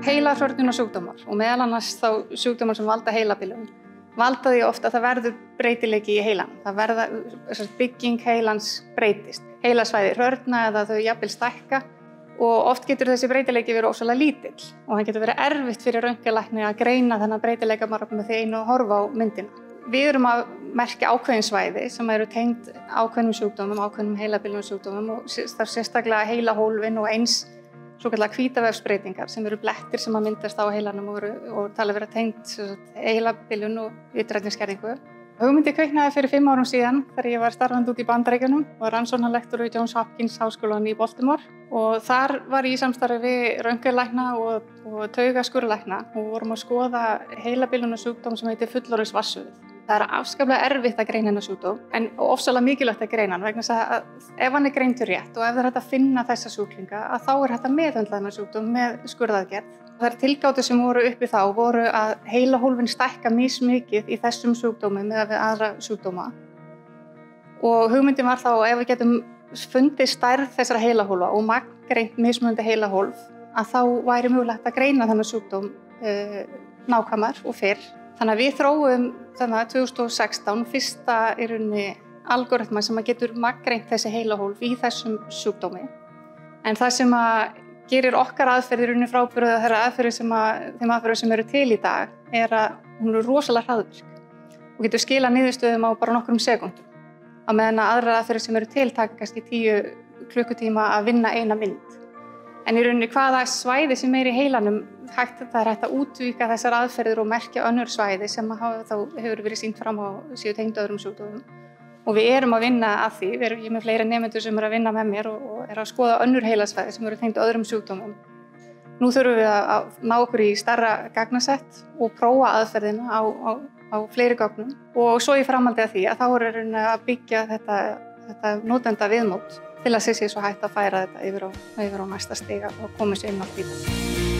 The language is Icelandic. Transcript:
Heilahrörnunarsjúkdómar og meðal annars þá sjúkdómar sem valda heilabilun valda því oft að það verður breytileiki í heilanum. Það verða bygging heilans breytist. Heilasvæði hrörna eða þau jafnvel stækka og oft getur þessi breytileiki verið ofsalega lítill og það getur verið erfitt fyrir röntgenlækni að greina þennan breytileika bara með því einu að horfa á myndina. Við erum að merkja ákveðin svæði sem eru tengd ákveðnum sjúkdómum, ákveðnum heilabilunarsjúkdómum og sérstaklega heilahólfin og eins svokallaðar hvítavefsbreytingar sem eru blettir sem að myndast á heilanum og tala vera tengd heilabilun og vitrænni skerðingu. Hugmyndin kviknaði fyrir 5 árum síðan þegar ég var starfandi út í Bandaríkjunum og var rannsóknarlektor við Johns Hopkins háskólann í Baltimore og þar var ég í samstarfi við röntgenlækna og taugaskurðlækna og vorum að skoða heilabilunarsjúkdóm sem heitir fullorðinsvatnsvefur. Það er afskaplega erfitt að greina þennan sjúkdóm en ofsalega mikilvægt að greina hann vegna þess að ef hann er greindur rétt og ef það er hægt að finna þessa sjúklinga að þá er hægt að meðhöndla þennan sjúkdóm með skurðaðgerð. Þær tilgátur sem voru uppi þá voru að heilahólfin stækka mismikið í þessum sjúkdómum eða við aðra sjúkdóma. Og hugmyndin var þá að ef við getum fundið stærð þessara heilahólfa og magngreint mismunandi heilahólf að þá væri mögulegt að greina þennan sjúkdóm nákvæmar og fyrr. Þannig að við þróum þannig 2016 fyrsta í rauninni algoritma sem að getur magngreint þessi heilahólf í þessum sjúkdómi. En það sem að gerir okkar aðferðir unni frábrugðið þeirra aðferðir sem eru til í dag er að hún er rosalega hraðvirk og getur skilað niðurstöðum á bara nokkrum sekúndum. Á meðan að aðrar aðferðir sem eru til taka kannski 10 klukkutíma að vinna eina mynd. En í rauninni hvaða svæði sem er í heilanum það er hægt að útvíka þessar aðferðir og merkja önnur svæði sem hefur verið sýnt fram á séu tengd öðrum sjúkdómum. Og við erum að vinna að því, ég er með fleiri nemendur sem eru að vinna með mér og er að skoða önnur heilasvæði sem eru tengd öðrum sjúkdómum. Nú þurfum við að ná okkur í stærra gagnasett og prófa aðferðina á fleiri gögnum og svo í framhaldi af því að þá er að byggja þetta notenda viðmót til að sé svo hægt að færa þetta yfir á næsta stig og koma sér inn á því.